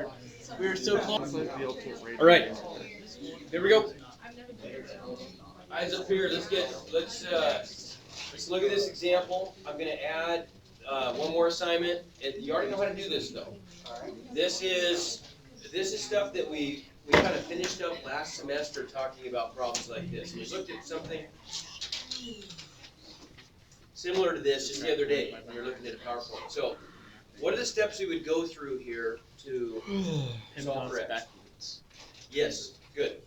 hard. We were so close. All right, here we go. Eyes up here. Let's look at this example. I'm going to add one more assignment. You already know how to do this though. This is stuff that we kind of finished up last semester talking about problems like this. We looked at something similar to this just the other day when we were looking at a PowerPoint. So, what are the steps we would go through here to solve for x? Yes, good.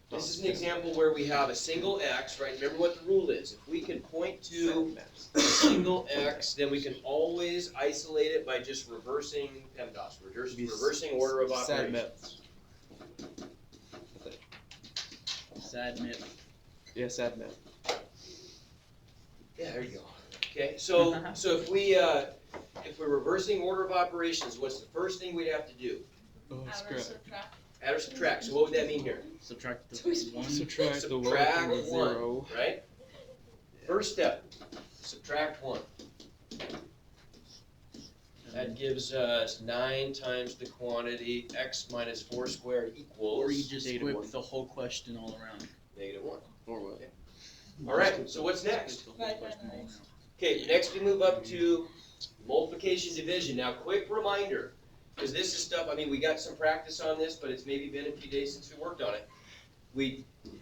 This is an example where we have a single x, right? Remember what the rule is. If we can point to a single x, then we can always isolate it by just reversing PEMDAS, reversing order of operations. Sadmit. Yeah, sadmit. Yeah, there you go. Okay, so if we're reversing order of operations, what's the first thing we'd have to do? Add or subtract. So what would that mean here? Subtract the 1. Subtract the 1 Subtract from the 1, 0. right? First step, subtract 1. That gives us 9 times the quantity, x minus 4 squared equals... Or you just -1. whip the whole question all around. -1. Or what? Okay. All right, so what's next? Whip the whole question all around. Okay, next we move up to multiplication division. Now, quick reminder, because this is stuff, I mean, we got some practice on this, but it's maybe been a few days since we worked on it.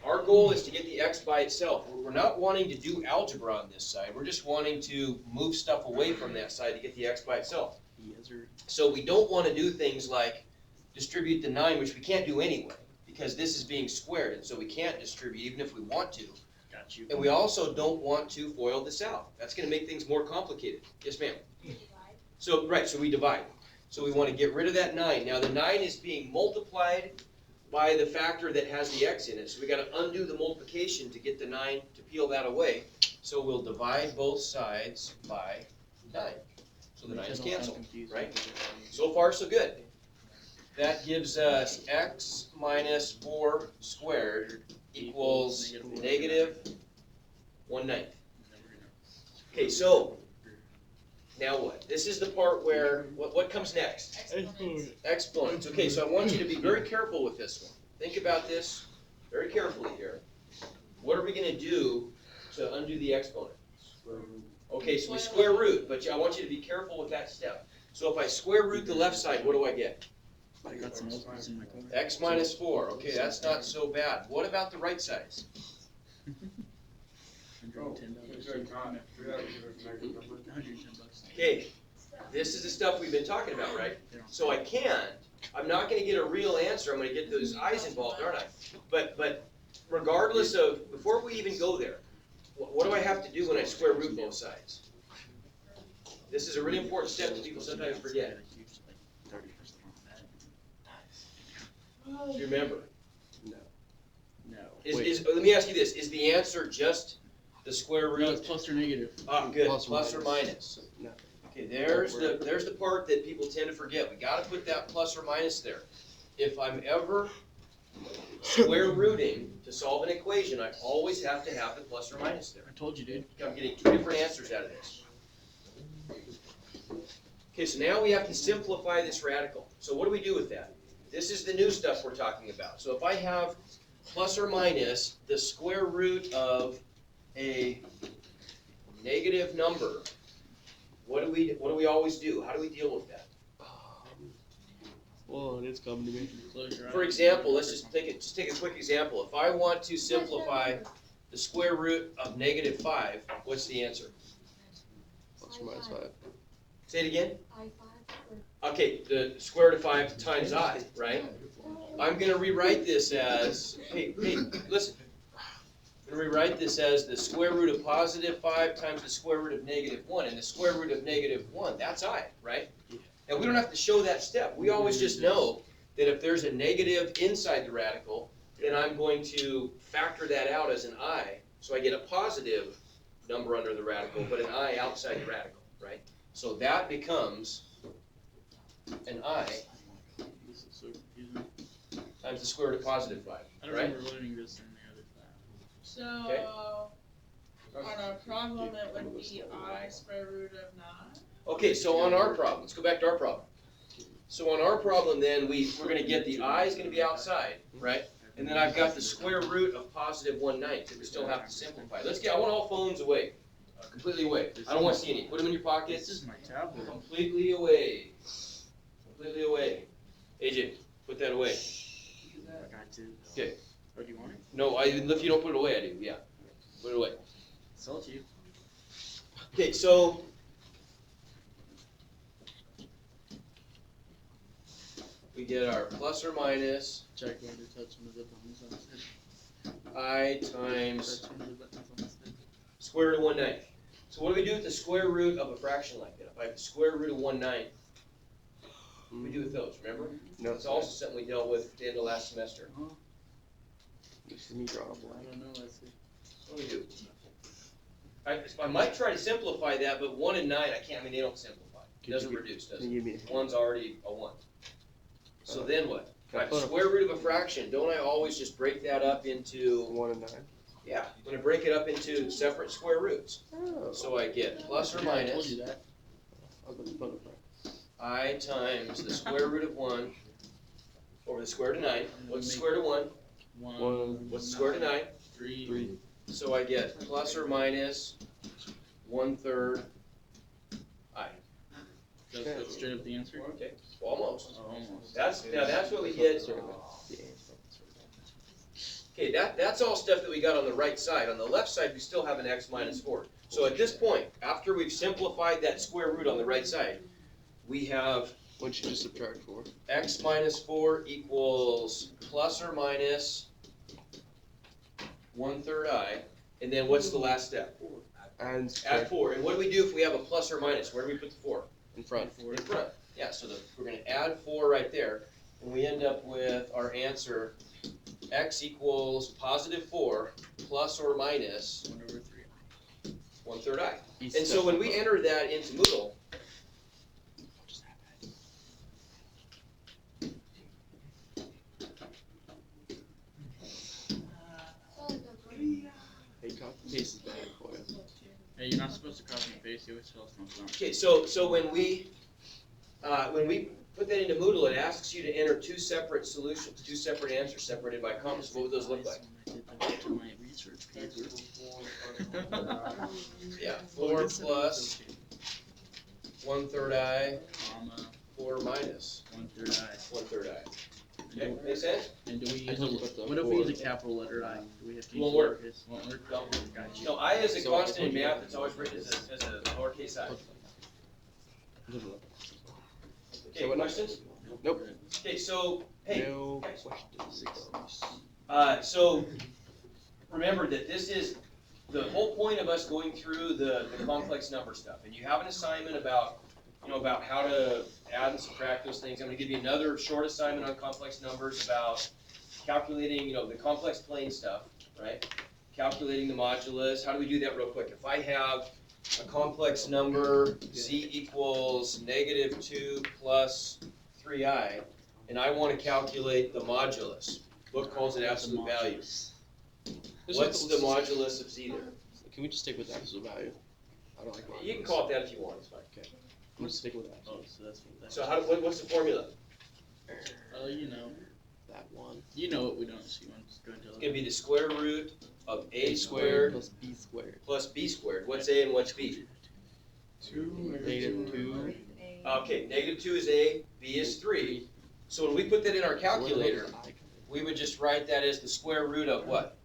Our goal is to get the x by itself. We're not wanting to do algebra on this side. We're just wanting to move stuff away from that side to get the x by itself. Yes, sir. So we don't want to do things like distribute the 9, which we can't do anyway, because this is being squared, and so we can't distribute even if we want to. Got you. And we also don't want to FOIL this out. That's going to make things more complicated. Yes, ma'am? So, right, so we divide. So we want to get rid of that 9. Now the 9 is being multiplied by the factor that has the x in it. So we got to undo the multiplication to get the 9 to peel that away. So we'll divide both sides by 9. So the 9 is canceled, right? So far, so good. That gives us x minus 4 squared equals -1/9. Okay, so now what? This is the part where, what comes next? Exponents. Okay, so I want you to be very careful with this one. Think about this very carefully here. What are we going to do to undo the exponent? Okay, so we square root, but I want you to be careful with that step. So if I square root the left side, what do I get? I got some multiples in my car. X minus 4. Okay, that's not so bad. What about the right sides? $110. Okay, this is the stuff we've been talking about, right? So I'm not going to get a real answer. I'm going to get those eyes involved, aren't I? But regardless of, before we even go there, what do I have to do when I square root both sides? This is a really important step that people sometimes forget. Do you remember? No. Let me ask you this. Is the answer just the square root? No, it's plus or negative. Ah, good. Plus or Plus or minus. No. Okay, there's the part that people tend to forget. We got to put that plus or minus there. If I'm ever square rooting to solve an equation, I always have to have the plus or minus there. I told you, dude. I'm getting 2 different answers out of this. Okay, so now we have to simplify this radical. So what do we do with that? This is the new stuff we're talking about. So if I have plus or minus the square root of a negative number, what do we always do? How do we deal with that? Well, it's coming to me. For example, let's just take a quick example. If I want to simplify the square root of -5, what's the answer? Plus or minus 5. Say it again. Okay, the square root of 5 times I, right? I'm going to rewrite this as, hey, listen. I'm going to rewrite this as the square root of +5 times the square root of -1. And the square root of -1, that's I, right? And we don't have to show that step. We always just know that if there's a negative inside the radical, then I'm going to factor that out as an I. So I get a positive number under the radical, but an I outside the radical, right? So that becomes an I This is so confusing. times the square root of +5, I don't right? remember learning this in the other class. So, Okay. on our problem, it would be I square root of 9. Okay, so on our problem, let's go back to our problem. So on our problem then, we're gonna get the I is gonna be outside, right? And then I've got the square root of positive 1/9 that we still have to simplify. I want all phones away, completely away. I don't wanna see any. Put them in your This pockets, is my tablet. completely away. Completely away. AJ, put that away. I got to. Okay. Oh, do you want it? No, if you don't put it away, I do, yeah. Put it away. Sell it to you. Okay, so we get our plus or minus Check when to touch one of the buttons on the side. I times Touch one of the buttons on the side. square root of 1/9. So what do we do with the square root of a fraction like that? If I have the square root of 1/9, what do we do with those, remember? No, That's also something we dealt with at the end of last semester. Just me draw a I blank. don't know. Let's see. What do we do? I might try to simplify that, but 1 and 9, I can't, I mean, they don't simplify. It doesn't reduce, does Can it? you give me? One's already a 1. So then what? If Can I I have put the a square root of a fraction, don't I always just break that up into, 1 and 9? yeah, I'm gonna break it up into separate square roots. Oh. So I get plus or Yeah, I told minus you that. I'll go put it back. I times the square root of 1 over the square root of 9. What's the square root of 1? One. What's the square root of 9? 3. 3. So I get plus or minus 1/3 I. That's straight up the answer. Okay, almost. Oh, almost. That's what we get. Okay, that's all stuff that we got on the right side. On the left side, we still have an x minus 4. So at this point, after we've simplified that square root on the right side, we have Once you just subtract 4. x minus 4 equals plus or minus 1/3 I. And then what's the last step? And Add subtract 4. And what do we do if we have a plus or minus? Where do we put the 4? in front. In front. Yeah, so we're going to add 4 right there. And we end up with our answer, x equals positive 4 plus or minus 1/3. 1/3 I. And so when we enter that into Moodle, Hey, copy paste is bad for you. Hey, you're not supposed to copy and paste. You always tell us not to. okay, so when we put that into Moodle, it asks you to enter 2 separate solutions, 2 separate answers separated by commas. What would those look like? When I did that to my research paper. Yeah, 4 plus 1/3 I, Comma, 4 minus 1/3 I. 1/3 I. Okay, make sense? And do we I use told you about the what if we four. use a capital letter I? Do we have to use Won't work. lowercase? Won't work. No. Gotcha. No, I is a So- constant in math, it's always written as a lowercase I. Okay, what- questions? Nope. Okay, so, hey, No guys. questions. So remember that this is the whole point of us going through the complex number stuff. And you have an assignment about how to add and subtract those things. I'm gonna give you another short assignment on complex numbers about calculating, the complex plane stuff, right? Calculating the modulus. How do we do that real quick? If I have a complex number, z equals -2 plus 3i, and I want to calculate the modulus. Book calls it absolute value. What's the modulus of z there? Can we just stick with absolute value? I don't like modulus. You can call it that if you want, it's fine. I'm just sticking with Oh, absolute. so that's what that. So what's the formula? Oh, you know. That one. You know what we don't see one. Just go and tell It's gonna be the square root of a squared squared plus b squared. plus b squared. What's a and what's b? Negative 2. Okay, -2 is a, b is 3. So when we put that in our calculator, we would just write that as the square root of what?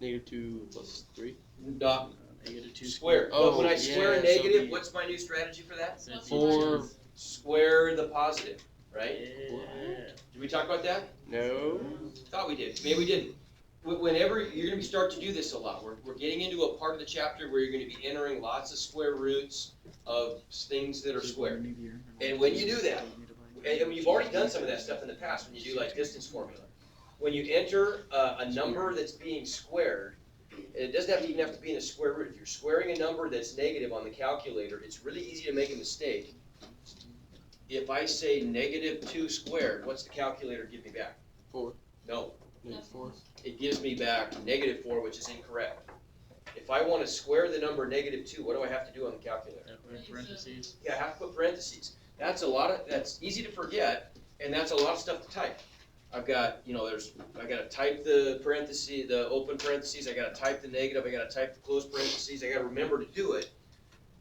-2 plus 3. Not -2 squared. Oh, But when I square a yeah, so negative, the- what's my new strategy for that? Since 4. Square the positive, right? Yeah. Did we talk about that? No. Thought we did. Maybe we didn't. Whenever you're going to start to do this a lot, we're getting into a part of the chapter where you're going to be entering lots of square roots of things that are squared. And when you do that, and you've already done some of that stuff in the past when you do like distance formula. When you enter a number that's being squared, it doesn't even have to be in a square root. If you're squaring a number that's negative on the calculator, it's really easy to make a mistake. If I say -2 squared, what's the calculator give me back? 4. No, -4. it gives me back -4, which is incorrect. If I want to square the number -2, what do I have to do on the calculator? Parentheses. Yeah, I have to put parentheses. That's easy to forget, and that's a lot of stuff to type. I've got, I gotta type the parentheses, the open parentheses, I gotta type the negative, I gotta type the closed parentheses, I gotta remember to do it.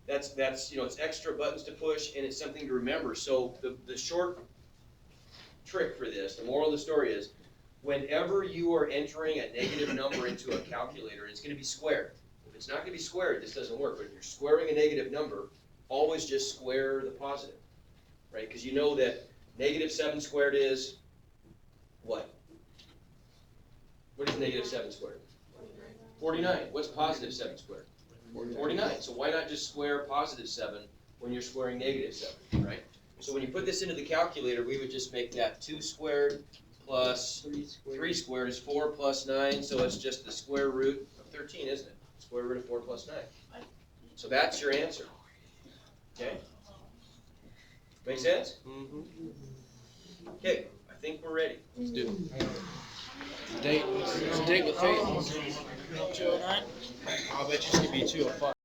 That's, it's extra buttons to push, and it's something to remember. So the short trick for this, the moral of the story is, whenever you are entering a negative number into a calculator, it's gonna be squared. If it's not gonna be squared, this doesn't work, but if you're squaring a negative number, always just square the positive, right? Because you know that negative 7 squared is what? What is negative 7 squared? 49. What's positive 7 squared? 49. So why not just square positive 7 when you're squaring negative 7, right? So when you put this into the calculator, we would just make that 2 squared plus 3 squared is 4 plus 9, so it's just the square root of 13, isn't it? Square root of 4 plus 9. So that's your answer. Okay? Make sense? Mm-hmm. Okay, I think we're ready. Let's do it. Date with fate. 209. I'll bet you it's gonna be 205.